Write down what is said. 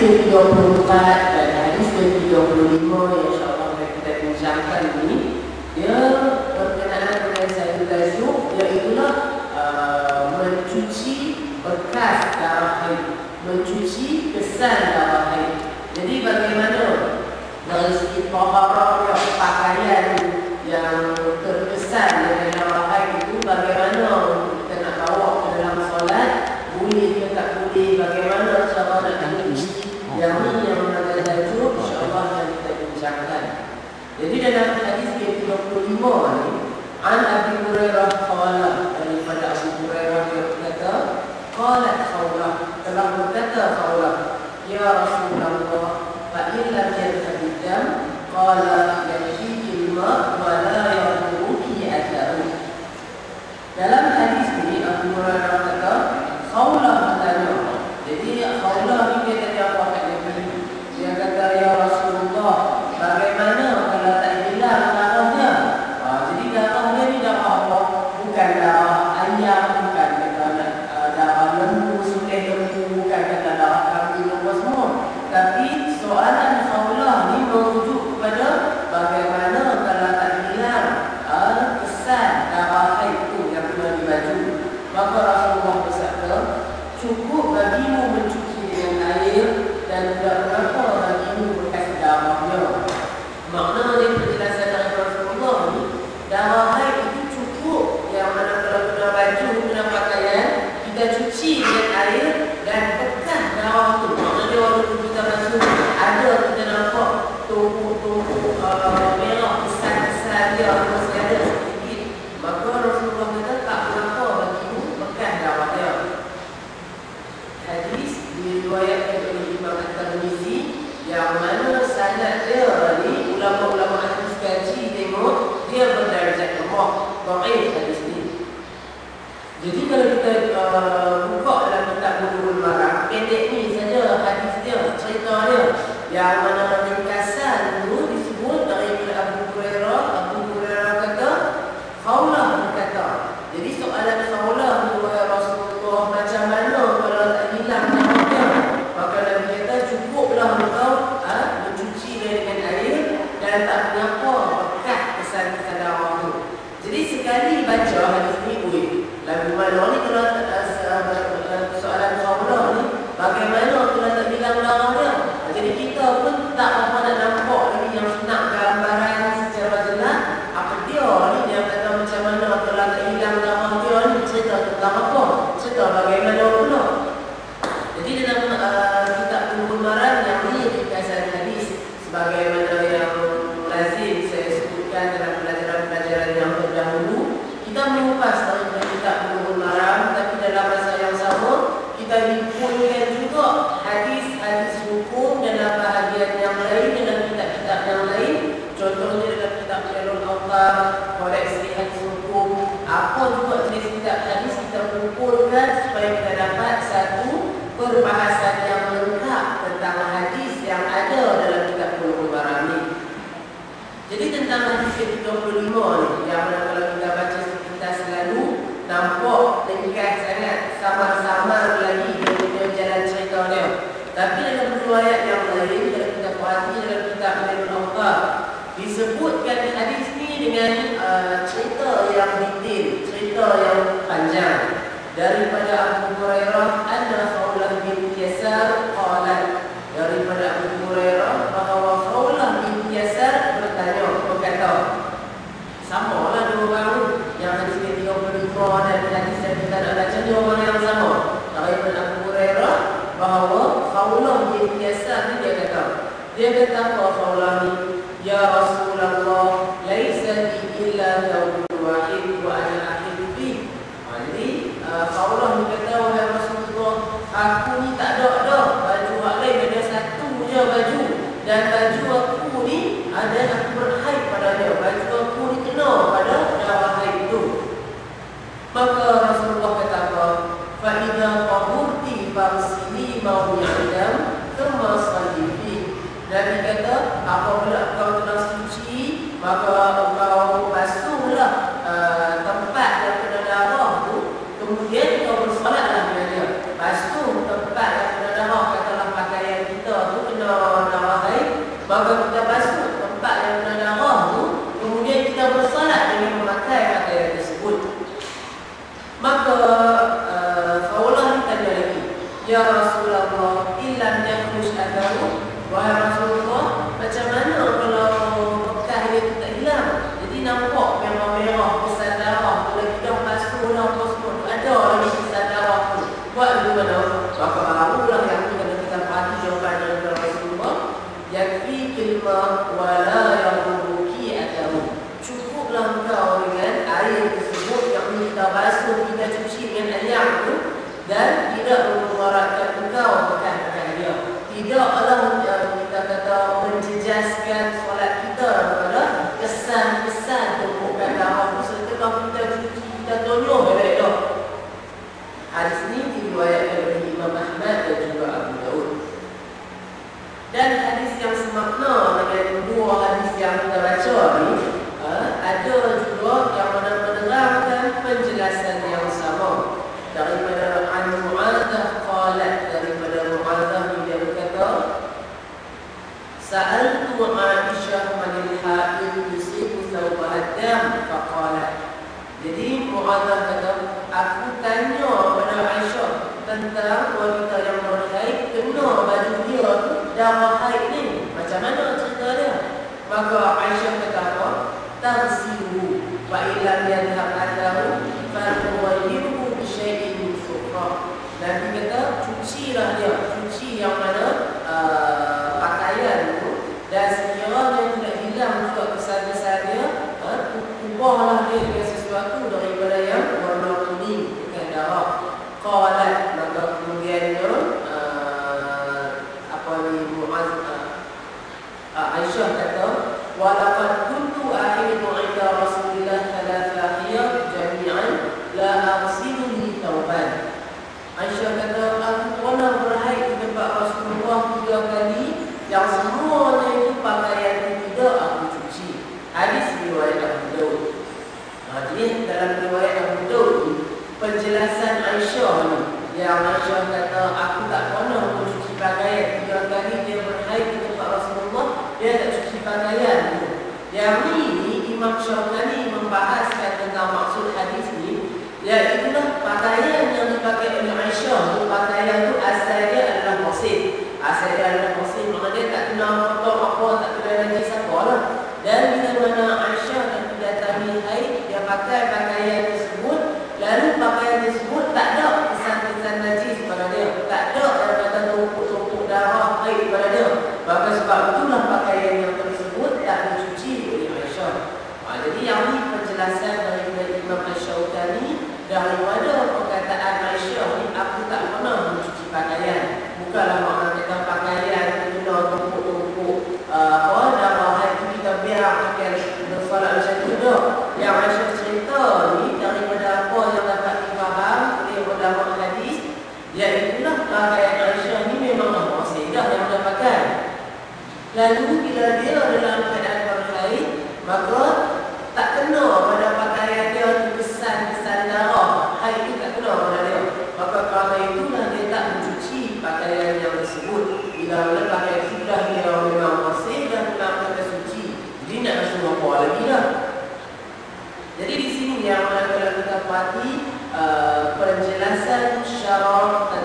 ke-34 dan hadis ke-35 yang insyaAllah kita bincangkan ini, dia berkenaan dengan satu tajuk, iaitulah mencuci bekas darah haid, mencuci kesan darah haid. Jadi bagaimana dari segi taharah pakaian yang terkesan dengan darah haid itu, bagaimana kita nak bawa ke dalam solat, boleh ke tak boleh, bagaimana cara nak mencuci. Yang ini yang mengenai tajuk insyaAllah yang kita bincangkan. Jadi dalam hadis ke-35 ni, An Abi Hurairah qala, daripada Abu Hurairah dia berkata, qalat Khawlah, telah berkata Khawlah, ya Rasulullah, fa in lam yadhhab dam, qala yakfihi al-ma' wa la yadhuru atharu. Dalam hadis ini Abu Hurairah kata, Khawlah bertanya. Jadi Khawlah ni dia tanya apa kat Nabi. Dia kata, ya Rasulullah, bagaimana kalau tak hilang darahnya? Jadi darahnya ni darah apa? Bukan darah ayam, bukan kata darah lembu, sungai lembu, bukan kata darah kambing apa semua. Tapi soalan Khawlah ni merujuk kepada bagaimana kalau tak hilang kesan darah haid itu yang kena di baju. Maka Rasulullah bersabda, cukup bagimu mencuci dengan air dan tidak berapa bagimu bekas darahnya. Maknanya penjelasan dari Rasulullah ni, darah haid itu cukup yang mana kalau kena baju, kena pakaian, kita cuci dengan air dan bekas darah tu. Maknanya waktu kita basuh, ada kita nampak tumpuk-tumpuk merah, kesan-kesan dia masih ada sedikit. Maka Rasulullah kata tak berapa bagimu bekas darah dia. Hadis diriwayatkan oleh Imam At-Tirmizi, yang mana sanad dia ni ulama-ulama hadis kaji tengok dia berdarjat lemah, dhaif hadis ni. Jadi kalau kita buka dalam kitab Bulughul Maram, pendek ni saja hadis dia, cerita dia, yang mana ringkasan tu disebut daripada Abu Hurairah kata, Khawlah berkata. Jadi soalan Khawlah ni, wahai Rasulullah, macam mana kalau tak hilang darahnya? Maka Nabi kata, cukuplah engkau mencuci dia dengan air dan tak mengapa bekas kesan-kesan darah tu. Jadi sekali baca hadis ni, lagu mana ni kalau soalan Khawlah ni, bagaimana kalau tak hilang darahnya? Jadi kita pun tak apa nak nampak lagi yang nak gambaran secara jelas apa dia ni. Dia kata macam mana kalau tak hilang darah dia ni, cerita tentang apa? Cerita bagaimana pula? Jadi dalam kitab Bulughul Maram yang ni ringkasan hadis sebagaimana yang lazim saya sebutkan dalam pelajaran-pelajaran yang terdahulu. Kita mengupas daripada kitab Bulughul Maram, tapi dalam masa yang sama kita himpunkan juga hadis-hadis hukum dalam bahagian yang lain, dalam kitab-kitab yang lain. Contohnya dalam kitab Jalul Awtar, koleksi hadis hukum, apa juga jenis kitab hadis kita kumpulkan supaya kita dapat satu perbahasan yang lengkap tentang hadis yang ada dalam kitab Bulughul Maram ni. Jadi tentang hadis ke-35 ni, yang mana kalau kita baca sekitar selalu nampak ringkas sangat, samar-samar lagi dia jalan cerita dia. Tapi dalam riwayat yang lain, kalau kita perhati dalam kitab Jalul Awtar, disebutkan hadis ni dengan cerita yang detail, cerita yang panjang. Daripada Abu Hurairah, anna Khawlah bin Yasar qalat, daripada Abu Hurairah bahawa Khawlah bin Yasar berkata, sama lah dua orang yang hadis ke-35 dan hadis yang kita nak baca, dua orang yang sama. Daripada Abu Hurairah bahawa Khawlah bin Yasar ni dia kata apa Khawlah ni? Ya Rasulullah, laisa bi illa thawbun wahid wa ana ahib fi. Jadi Khawlah ni kata, wahai Rasulullah, aku ni tak ada baju hak lain, ada satu je baju, dan baju aku ni ada aku berhaid padanya, baju aku ni kena pada darah haid itu. Maka Rasulullah kata apa? Fa idza tahurti faghsili mawdi'an thumma salli fi. Nabi kata, apabila kau telah suci, maka kau basuhlah tempat yang kena darah tu, kemudian kau bersolatlah dengan dia. Basuh tempat yang kena darah, katalah pakaian kita bagaimana? Maka barulah yang kita perhati jawapan dari Rasulullah. Yakfi kilmah wala yaruki atahu. Cukuplah engkau dengan air tersebut yang kita basuh, kita cuci dengan air itu, dan tidak mengeluarkan engkau bekas-bekas dia. Tidaklah kita kata menjejaskan solat kita daripada kesan-kesan tumpukan darah itu. Setelah kita cuci, kita tonyoh balik dah. Hadis ini diriwayatkan oleh Imam Ahmad dan juga Abu Daud. Dan hadis yang semakna dengan dua hadis yang kita baca ni, ada juga yang menerangkan penjelasan yang sama. Daripada An-Mu'adzah qalat, daripada Mu'adzah ni dia berkata, Sa'altu Aisyah manil ha'il yusibu thawbah dam faqalat. Jadi Mu'adzah kata, aku tanya kepada Aisyah tentang wanita yang berhaid kena baju dia darah haid ni, macam mana cerita dia? Maka Aisyah kata apa? Tarsihu wa illam yadhhab athahu falhuwayyiruhu bi syai'in min sufra. Nabi kata cucilah dia, cuci yang mana pakaian itu, dan sekiranya tidak hilang juga kesan-kesan dia, ubahlah dia dengan sesuatu daripada yang warna kuning bukan darah. Qalat, maka kemudiannya Aisyah kata, walaqad kuntu ahidu 'inda Rasulillah thalatha khiyar jami'an la aghsilu li thawban. Aisyah kata, aku pernah berhaid di tempat Rasulullah 3 kali, yang semuanya itu pakaian yang tidak aku cuci. Hadis riwayat Abu Daud. Jadi dalam riwayat Abu Daud, penjelasan Aisyah ni, yang Aisyah kata aku tak pernah mencuci pakaian 3 kali dia berhaid di tempat Rasulullah, dia tak cuci pakaian. Yang ni Imam Syaukani membahaskan tentang maksud hadis ni, iaitulah pakaian yang dipakai oleh Aisyah. Pakaian tu asalnya adalah qasid. Asalnya adalah qasid, maknanya dia tak kena potong apa, tak kena najis apa lah. Dan bila mana Aisyah dan mendatangi haid, dia pakai pakaian tersebut, lalu pakaian tersebut tak ada kesan-kesan najis pada dia, tak ada daripada tumpuk-tumpuk darah haid pada dia. Maka sebab itulah pakaian yang tersebut tak dicuci oleh Aisyah. Jadi yang ini penjelasan daripada Imam Asy-Syaukani daripada perkataan Aisyah ni, aku tak pernah mencuci pakaian. Bukanlah makna kata pakaian itu kena tumpuk-tumpuk darah haid itu kita biar pakai bersolat macam tu dah. Yang Aisyah cerita ni daripada apa yang dapat difaham oleh ulama hadis, iaitulah pakaian Aisyah ni memanglah qasidah yang dia pakai. Lalu bila dia dalam keadaan berhaid, maka tak kena pada pakaian dia tu kesan-kesan darah haid itu tak kena pada dia. Maka kerana itulah dia tak mencuci pakaian yang tersebut. Bila mana pakaian sudah dia memang bersih dan memang kata suci, jadi nak rasa apa lagi dah. Jadi di sini yang mana kalau kita perhati penjelasan syarat